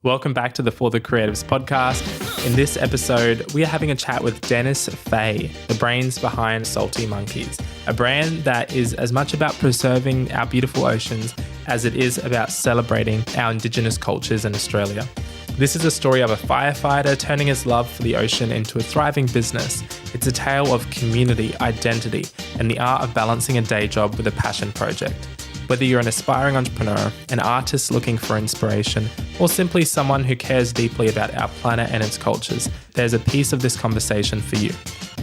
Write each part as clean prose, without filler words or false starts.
Welcome back to the For the Creatives podcast. In this episode, we are having a chat with Dennis Fay, the brains behind Salty Monkeys, a brand that is as much about preserving our beautiful oceans as it is about celebrating our indigenous cultures in Australia. This is a story of a firefighter turning his love for the ocean into a thriving business. It's a tale of community, identity, and the art of balancing a day job with a passion project. Whether you're an aspiring entrepreneur, an artist looking for inspiration, or simply someone who cares deeply about our planet and its cultures, there's a piece of this conversation for you.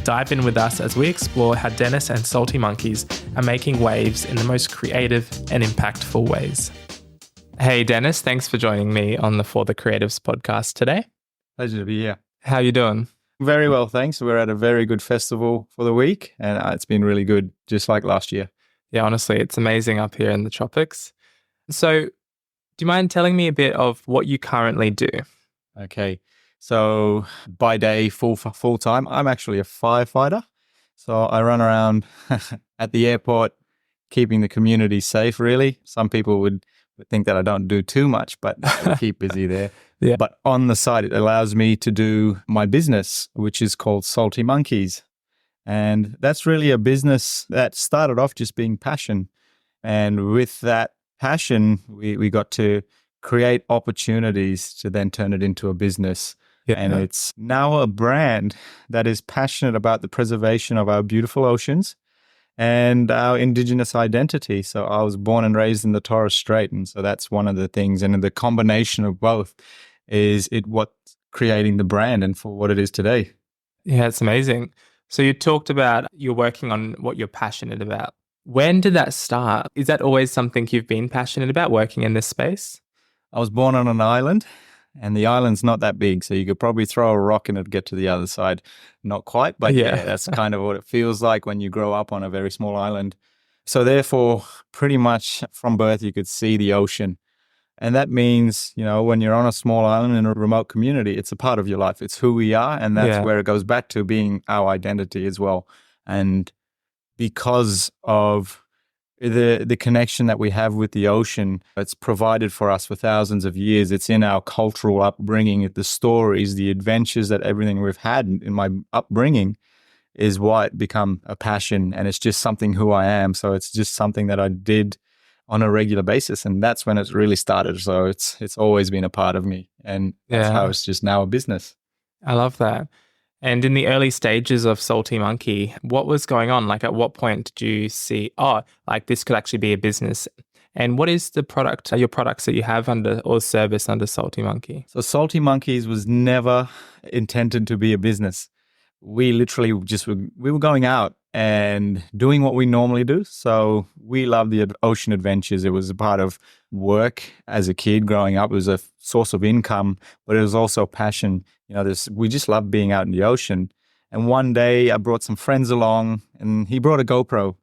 Dive in with us as we explore how Dennis and Salty Monkeys are making waves in the most creative and impactful ways. Hey Dennis, thanks for joining me on the For the Creatives podcast today. Pleasure to be here. How are you doing? Very well, thanks. We're at a very good festival for the week, and it's been really good, just like last year. Yeah, honestly, it's amazing up here in the tropics. So, do you mind telling me a bit of what you currently do? Okay, so by day, full time, I'm actually a firefighter. So I run around at the airport, keeping the community safe, really. Some people would think that I don't do too much, but I keep busy there. Yeah. But on the side, it allows me to do my business, which is called Salty Monkeys. And that's really a business that started off just being passion. And with that passion, we got to create opportunities to then turn it into a business. Yeah. And it's now a brand that is passionate about the preservation of our beautiful oceans and our indigenous identity. So I was born and raised in the Torres Strait. And so that's one of the things. And the combination of both is what's creating the brand and for what it is today. Yeah, it's amazing. So you talked about you're working on what you're passionate about. When did that start? Is that always something you've been passionate about, working in this space? I was born on an island, and the island's not that big, so you could probably throw a rock and it'd get to the other side. Not quite, but yeah, that's kind of what it feels like when you grow up on a very small island. So therefore, pretty much from birth, you could see the ocean. And that means, when you're on a small island in a remote community, it's a part of your life. It's who we are. And that's where it goes back to being our identity as well. And because of the connection that we have with the ocean, it's provided for us for thousands of years. It's in our cultural upbringing, the stories, the adventures, that everything we've had in my upbringing is why it become a passion. And it's just something who I am. So it's just something that I did on a regular basis, and that's when it's really started. So it's always been a part of me, and that's how it's just now a business. I love that. And in the early stages of Salty Monkey, what was going on? Like, at what point did you see, this could actually be a business? And what is the product, your products that you have under or service under Salty Monkey? So Salty Monkeys was never intended to be a business. We literally we were going out and doing what we normally do. So we love the ocean adventures. It was a part of work as a kid growing up. It was a source of income, but it was also passion. We just loved being out in the ocean. And one day I brought some friends along, and he brought a GoPro,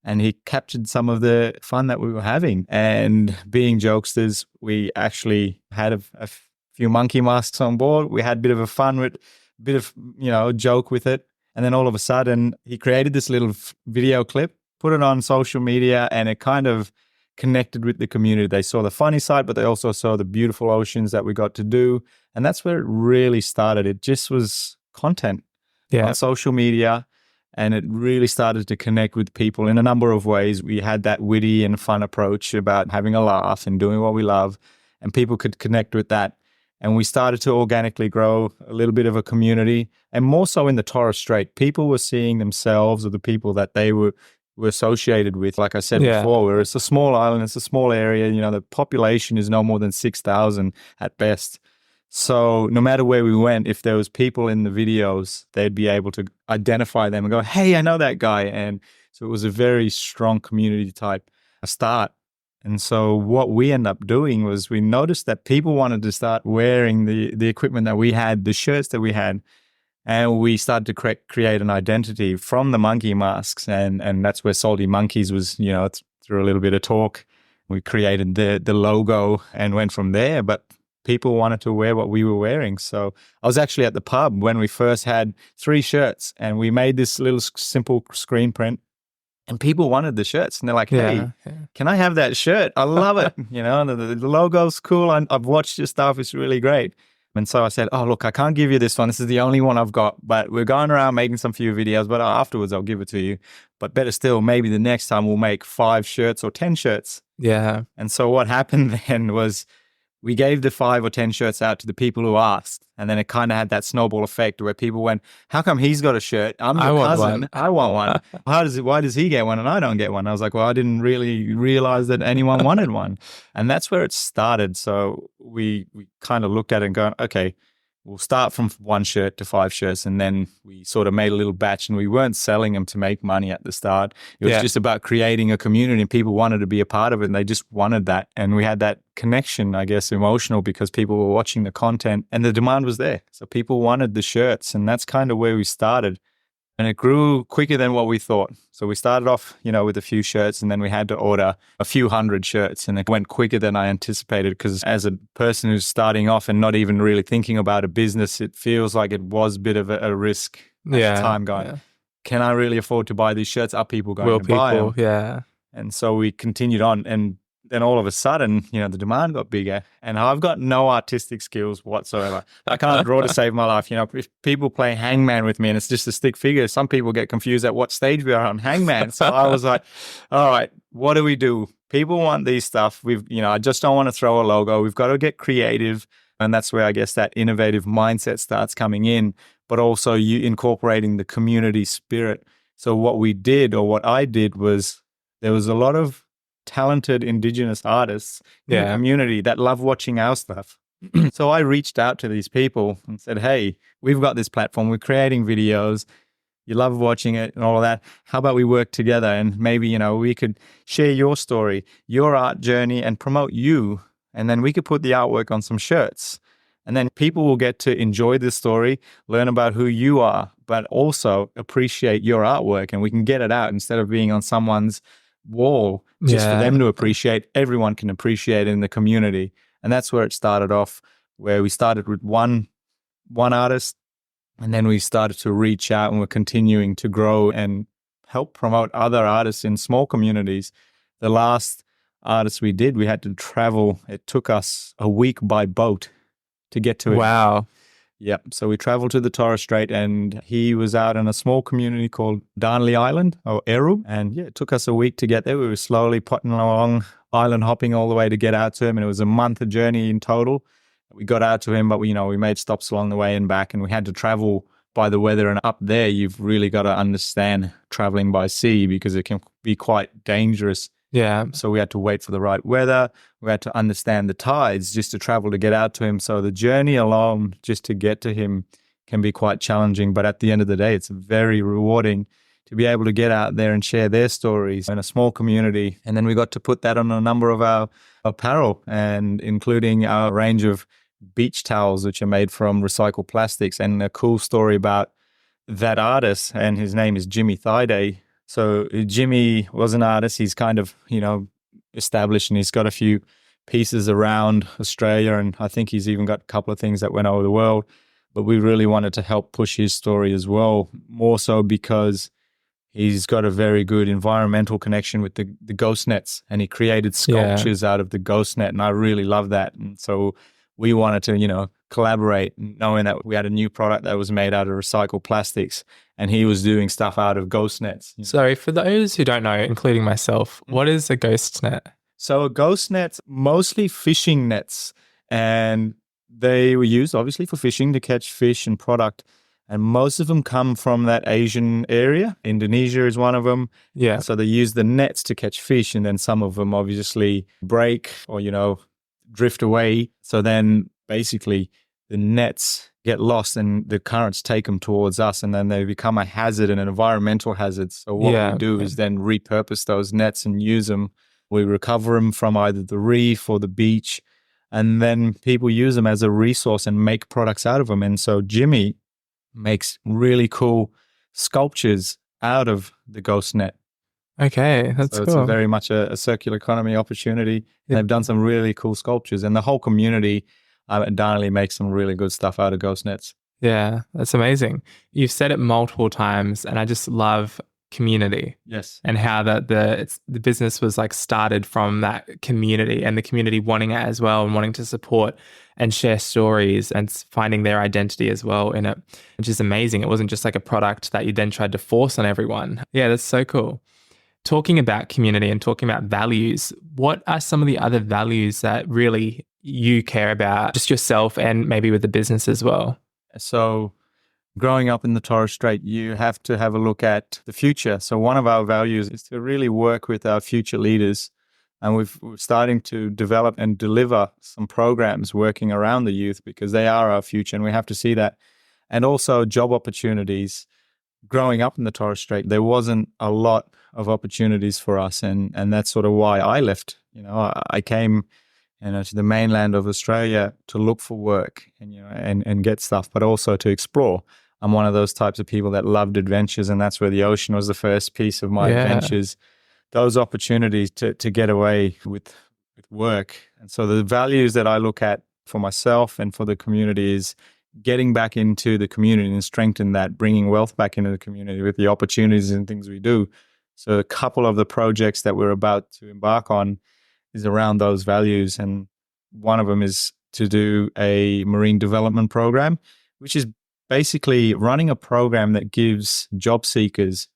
and he captured some of the fun that we were having. And being jokesters, we actually had a few monkey masks on board. We had a bit of a fun with bit of, joke with it. And then all of a sudden, he created this little video clip, put it on social media, and it kind of connected with the community. They saw the funny side, but they also saw the beautiful oceans that we got to do. And that's where it really started. It just was content on social media, and it really started to connect with people in a number of ways. We had that witty and fun approach about having a laugh and doing what we love, and people could connect with that. And we started to organically grow a little bit of a community, and more so in the Torres Strait. People were seeing themselves or the people that they were associated with. Like I said before, where it's a small island, it's a small area, the population is no more than 6,000 at best. So no matter where we went, if there was people in the videos, they'd be able to identify them and go, hey, I know that guy. And so it was a very strong community type start. And so what we ended up doing was we noticed that people wanted to start wearing the equipment that we had, the shirts that we had, and we started to create an identity from the monkey masks. And that's where Salty Monkeys was, through a little bit of talk, we created the logo and went from there. But people wanted to wear what we were wearing. So I was actually at the pub when we first had 3 shirts, and we made this little simple screen print. And people wanted the shirts, and they're like, hey, Yeah. can I have that shirt? I love it. The logo's cool. I've watched your stuff. It's really great. And so I said, oh, look, I can't give you this one. This is the only one I've got, but we're going around making some few videos, but afterwards I'll give it to you. But better still, maybe the next time we'll make 5 shirts or 10 shirts. Yeah. And so what happened then was we gave the 5 or 10 shirts out to the people who asked. And then it kind of had that snowball effect where people went, how come he's got a shirt? I'm your cousin. I want one. Why does he get one and I don't get one? I was like, well, I didn't really realize that anyone wanted one. And that's where it started. So we kind of looked at it and go, okay, we'll start from 1 shirt to 5 shirts. And then we sort of made a little batch, and we weren't selling them to make money at the start. It was just about creating a community, and people wanted to be a part of it, and they just wanted that. And we had that connection, I guess, emotional, because people were watching the content and the demand was there. So people wanted the shirts, and that's kind of where we started. And it grew quicker than what we thought. So we started off, with a few shirts, and then we had to order a few hundred shirts, and it went quicker than I anticipated, because as a person who's starting off and not even really thinking about a business, it feels like it was a bit of a risk at the time going, can I really afford to buy these shirts? Are people going to buy them? Yeah. And so we continued on, and then all of a sudden, the demand got bigger, and I've got no artistic skills whatsoever. I can't draw to save my life. If people play hangman with me and it's just a stick figure, some people get confused at what stage we are on hangman. So I was like, all right, what do we do? People want these stuff. I just don't want to throw a logo. We've got to get creative. And that's where I guess that innovative mindset starts coming in, but also you incorporating the community spirit. So what we did, or what I did, was there was a lot of talented indigenous artists in the community that love watching our stuff. So I reached out to these people and said, hey, we've got this platform. We're creating videos. You love watching it and all of that. How about we work together, and maybe, we could share your story, your art journey, and promote you. And then we could put the artwork on some shirts. And then people will get to enjoy this story, learn about who you are, but also appreciate your artwork. And we can get it out instead of being on someone's wall just for them to appreciate. Everyone can appreciate it in the community. And that's where it started off, where we started with one artist, and then we started to reach out, and we're continuing to grow and help promote other artists in small communities. The last artist we did, we had to travel. It took us a week by boat to get to it. Wow. Yep. So we traveled to the Torres Strait, and he was out in a small community called Darnley Island, or Eru. And it took us a week to get there. We were slowly potting along, island hopping all the way to get out to him. And it was a month of journey in total. We got out to him, but we made stops along the way and back, and we had to travel by the weather. And up there, you've really got to understand traveling by sea, because it can be quite dangerous. Yeah. So we had to wait for the right weather. We had to understand the tides just to travel to get out to him. So the journey alone just to get to him can be quite challenging. But at the end of the day, it's very rewarding to be able to get out there and share their stories in a small community. And then we got to put that on a number of our apparel, and including our range of beach towels, which are made from recycled plastics. And a cool story about that artist, and his name is Jimmy Thaiday. So Jimmy was an artist. He's kind of, established, and he's got a few pieces around Australia, and I think he's even got a couple of things that went over the world. But we really wanted to help push his story as well, more so because he's got a very good environmental connection with the ghost nets, and he created sculptures out of the ghost net, and I really love that. And so we wanted to, collaborate, knowing that we had a new product that was made out of recycled plastics, and he was doing stuff out of ghost nets. So for those who don't know, including myself, what is a ghost net? So a ghost net's mostly fishing nets, and they were used obviously for fishing to catch fish and product. And most of them come from that Asian area. Indonesia is one of them. Yeah. So they use the nets to catch fish, and then some of them obviously break or, drift away. So then basically the nets get lost, and the currents take them towards us, and then they become a hazard and an environmental hazard. So what we do is then repurpose those nets and use them. We recover them from either the reef or the beach, and then people use them as a resource and make products out of them. And so Jimmy makes really cool sculptures out of the ghost net. Okay, that's so cool. It's very much a circular economy opportunity. Yeah. They've done some really cool sculptures, and the whole community at Darnley makes some really good stuff out of ghost nets. Yeah, that's amazing. You've said it multiple times, and I just love community. Yes. And how the business was like started from that community, and the community wanting it as well, and wanting to support and share stories and finding their identity as well in it, which is amazing. It wasn't just like a product that you then tried to force on everyone. Yeah, that's so cool. Talking about community and talking about values, what are some of the other values that really you care about, just yourself and maybe with the business as well? So growing up in the Torres Strait, you have to have a look at the future. So one of our values is to really work with our future leaders. And we're starting to develop and deliver some programs working around the youth, because they are our future and we have to see that. And also job opportunities. Growing up in the Torres Strait, there wasn't a lot of opportunities for us. And that's sort of why I left. I came to the mainland of Australia to look for work and get stuff, but also to explore. I'm one of those types of people that loved adventures, and that's where the ocean was the first piece of my adventures. Those opportunities to get away with work. And so the values that I look at for myself and for the community is getting back into the community and strengthen that, bringing wealth back into the community with the opportunities and things we do. So a couple of the projects that we're about to embark on is around those values. And one of them is to do a marine development program, which is basically running a program that gives job seekers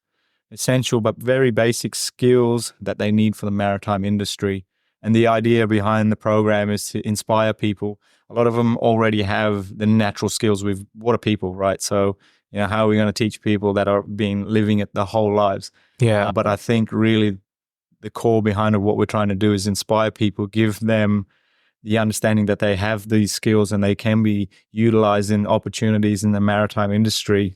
essential but very basic skills that they need for the maritime industry. And the idea behind the program is to inspire people. A lot of them already have the natural skills with water people, right? So, how are we going to teach people that are living it their whole lives? Yeah. But I think really the core behind of what we're trying to do is inspire people, give them the understanding that they have these skills and they can be utilized in opportunities in the maritime industry,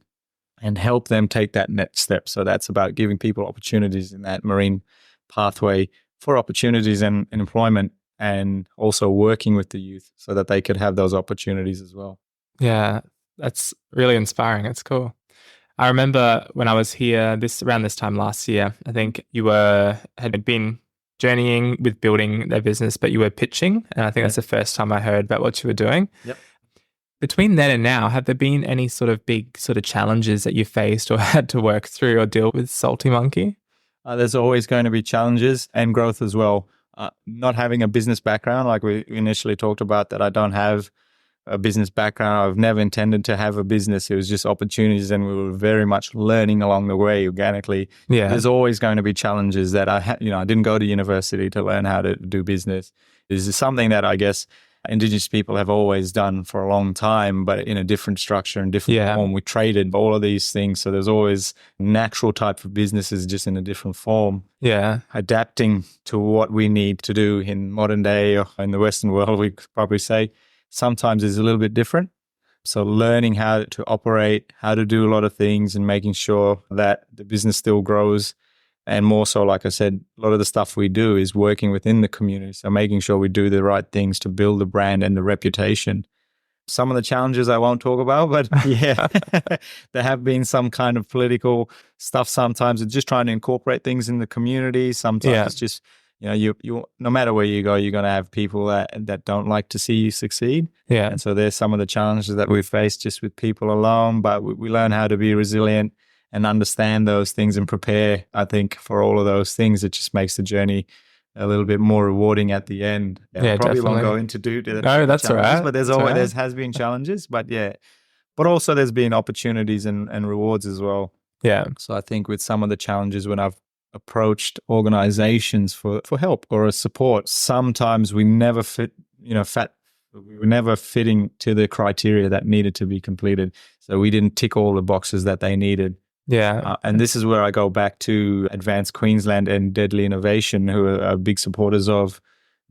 and help them take that next step. So that's about giving people opportunities in that marine pathway for opportunities and employment, and also working with the youth so that they could have those opportunities as well. Yeah, that's really inspiring. It's cool. I remember when I was here around this time last year, I think you had been journeying with building their business, but you were pitching. And I think that's the first time I heard about what you were doing. Yep. Between then and now, have there been any sort of big sort of challenges that you faced or had to work through or deal with Salty Monkey? There's always going to be challenges and growth as well. Not having a business background, like we initially talked about, that I don't have a business background. I've never intended to have a business. It was just opportunities, and we were very much learning along the way organically. Yeah. There's always going to be challenges that I didn't go to university to learn how to do business. This is something that I guess Indigenous people have always done for a long time, but in a different structure and different form. We traded all of these things. So there's always natural type of businesses, just in a different form. Yeah. Adapting to what we need to do in modern day, or in the Western world, we could probably say, sometimes is a little bit different. So learning how to operate, how to do a lot of things, and making sure that the business still grows. And more so, like I said, a lot of the stuff we do is working within the community. So making sure we do the right things to build the brand and the reputation. Some of the challenges I won't talk about, but yeah, there have been some kind of political stuff. Sometimes it's just trying to incorporate things in the community. Sometimes it's just, you no matter where you go, you're going to have people that don't like to see you succeed. Yeah. And so there's some of the challenges that we face just with people alone, but we learn how to be resilient and understand those things and prepare, I think, for all of those things. It just makes the journey a little bit more rewarding at the end. Yeah, probably definitely. won't go into No, that's all right. But there has been challenges, but but also there's been opportunities and rewards as well. Yeah. So I think with some of the challenges when I've approached organizations for help or a support, sometimes we never we were never fitting to the criteria that needed to be completed. So we didn't tick all the boxes that they needed. Yeah. And this is where I go back to Advanced Queensland and Deadly Innovation, who are big supporters of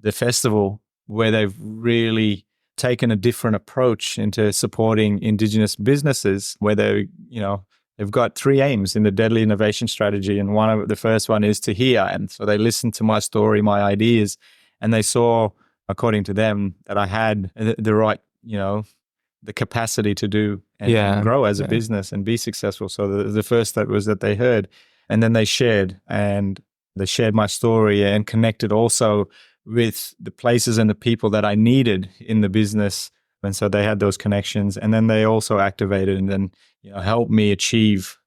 the festival, where they've really taken a different approach into supporting Indigenous businesses, where they've got 3 aims in the Deadly Innovation strategy. And the first one is to hear. And so they listened to my story, my ideas, and they saw, according to them, that I had the right, the capacity to do and grow as a business and be successful. So the first step was that they heard, and then they shared my story and connected also with the places and the people that I needed in the business. And so they had those connections, and then they also activated and then, helped me achieve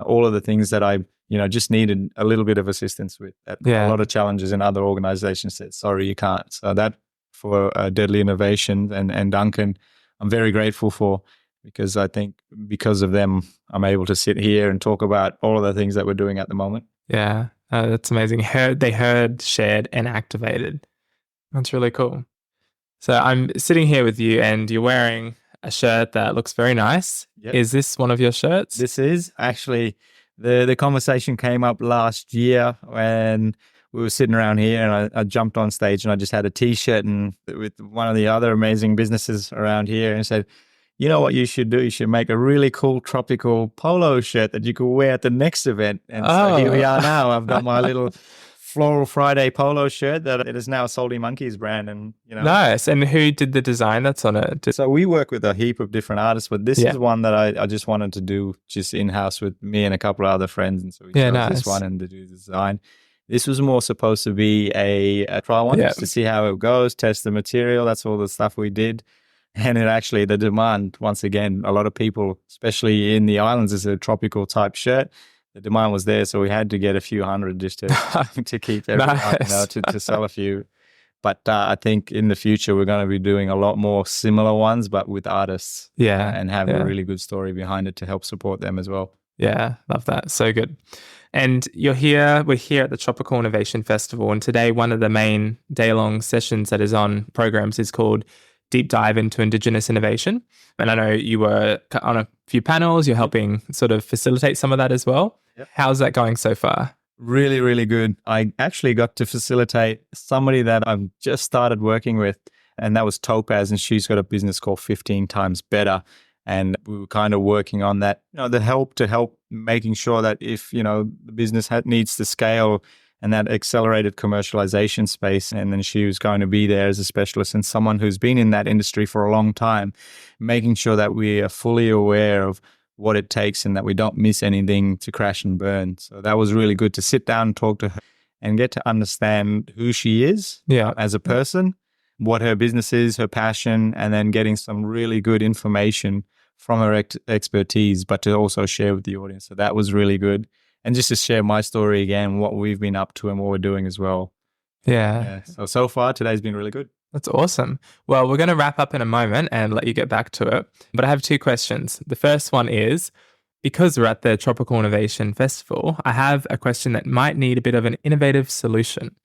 all of the things that I just needed a little bit of assistance with that. A lot of challenges in other organizations said, sorry, you can't. So that for Deadly Innovation and Duncan, I'm very grateful for, because I think because of them, I'm able to sit here and talk about all of the things that we're doing at the moment. Yeah, that's amazing. They heard, shared, and activated. That's really cool. So I'm sitting here with you and you're wearing a shirt that looks very nice. Yep. Is this one of your shirts? This is actually, the conversation came up last year when we were sitting around here, and I jumped on stage and I just had a t-shirt and with one of the other amazing businesses around here, and said, you know what you should do? You should make a really cool tropical polo shirt that you could wear at the next event. And so here we are now. I've got my little Floral Friday polo shirt that it is now a Salty Monkeys brand. And Nice. And who did the design that's on it? So we work with a heap of different artists, but this is one that I just wanted to do just in-house with me and a couple of other friends. And so we chose this one and to do the design. This was more supposed to be a trial one, just to see how it goes, test the material. That's all the stuff we did. And it actually, the demand, once again, a lot of people, especially in the islands, is a tropical type shirt. The demand was there, so we had to get a few hundred just to keep everyone, to sell a few. But I think in the future, we're going to be doing a lot more similar ones, but with artists. Yeah. And have a really good story behind it to help support them as well. Yeah, love that. So good. And we're here at the Tropical Innovation Festival. And today, one of the main day-long sessions that is on programs is called Deep Dive into Indigenous Innovation. And I know you were on a few panels, you're helping sort of facilitate some of that as well. Yep. How's that going so far? Really, really good. I actually got to facilitate somebody that I've just started working with, and that was Topaz, and she's got a business called 15 Times Better. And we were kind of working on that, the help making sure that if, the business needs to scale and that accelerated commercialization space. And then she was going to be there as a specialist and someone who's been in that industry for a long time, making sure that we are fully aware of what it takes and that we don't miss anything to crash and burn. So that was really good to sit down and talk to her and get to understand who she is as a person, what her business is, her passion, and then getting some really good information from her expertise, but to also share with the audience. So that was really good. And just to share my story again, what we've been up to and what we're doing as well. Yeah. So far, today's been really good. That's awesome. Well, we're going to wrap up in a moment and let you get back to it. But I have two questions. The first one is, because we're at the Tropical Innovation Festival, I have a question that might need a bit of an innovative solution.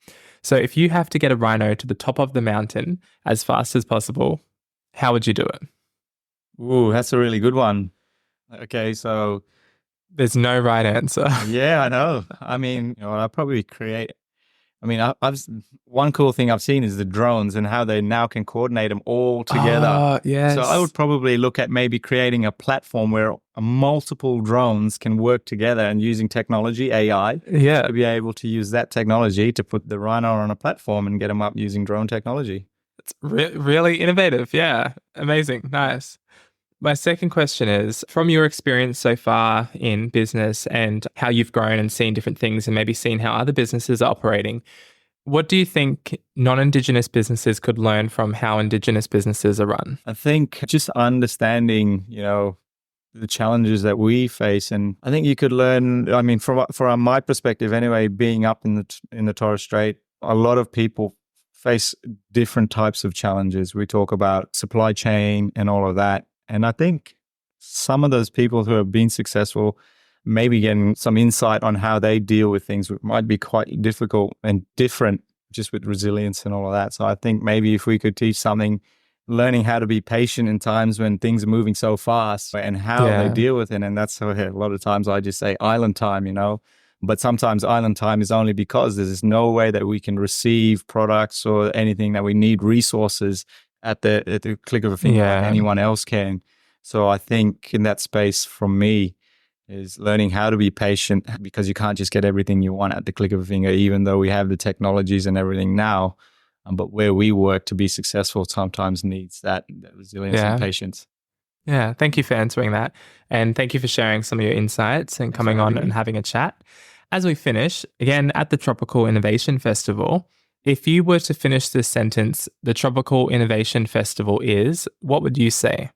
So if you have to get a rhino to the top of the mountain as fast as possible, how would you do it? Ooh, that's a really good one. Okay, so there's no right answer. Yeah, I know. I mean, I'll probably create. I mean, I've one cool thing I've seen is the drones and how they now can coordinate them all together. Yes. So I would probably look at maybe creating a platform where multiple drones can work together and using technology, AI, to be able to use that technology to put the rhino on a platform and get them up using drone technology. It's really innovative. Yeah. Amazing. Nice. My second question is, from your experience so far in business and how you've grown and seen different things and maybe seen how other businesses are operating, what do you think non-Indigenous businesses could learn from how Indigenous businesses are run? I think just understanding, the challenges that we face. And I think you could learn, I mean, from my perspective anyway, being up in the Torres Strait, a lot of people face different types of challenges. We talk about supply chain and all of that. And I think some of those people who have been successful, maybe getting some insight on how they deal with things might be quite difficult and different, just with resilience and all of that. So I think maybe if we could teach something, learning how to be patient in times when things are moving so fast and how they deal with it. And that's a lot of times I just say island time, but sometimes island time is only because there's no way that we can receive products or anything that we need resources at the click of a finger, anyone else can. So I think in that space from me is learning how to be patient, because you can't just get everything you want at the click of a finger, even though we have the technologies and everything now. But where we work to be successful sometimes needs that resilience and patience. Yeah, thank you for answering that. And thank you for sharing some of your insights and coming on and having a chat. As we finish, again, at the Tropical Innovation Festival, if you were to finish this sentence, the Tropical Innovation Festival is, what would you say?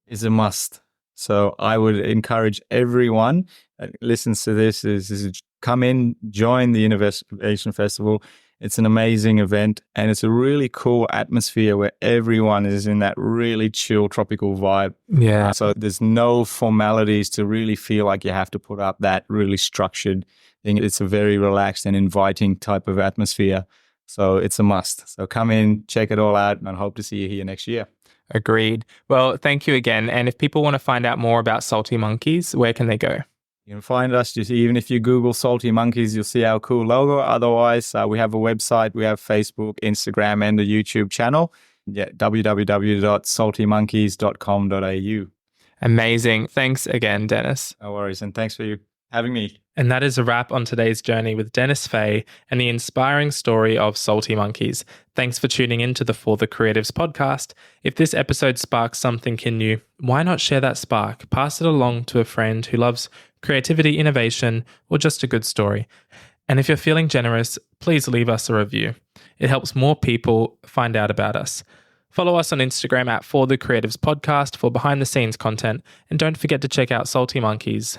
Is a must. So I would encourage everyone that listens to this is come in, join the Innovation Festival. It's an amazing event, and it's a really cool atmosphere where everyone is in that really chill tropical vibe. Yeah. So there's no formalities to really feel like you have to put up that really structured thing. It's a very relaxed and inviting type of atmosphere. So it's a must. So come in, check it all out, and I hope to see you here next year. Agreed. Well, thank you again. And if people want to find out more about Salty Monkeys, where can they go? You can find us, even if you Google Salty Monkeys, you'll see our cool logo. Otherwise, we have a website, we have Facebook, Instagram, and a YouTube channel. Yeah, www.saltymonkeys.com.au. Amazing. Thanks again, Dennis. No worries. And thanks for having me. And that is a wrap on today's journey with Dennis Fay and the inspiring story of Salty Monkeys. Thanks for tuning in to the For the Creatives podcast. If this episode sparks something in you, why not share that spark? Pass it along to a friend who loves creativity, innovation, or just a good story. And if you're feeling generous, please leave us a review. It helps more people find out about us. Follow us on Instagram at For the Creatives podcast for behind the scenes content. And don't forget to check out Salty Monkeys.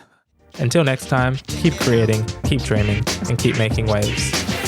Until next time, keep creating, keep dreaming, and keep making waves.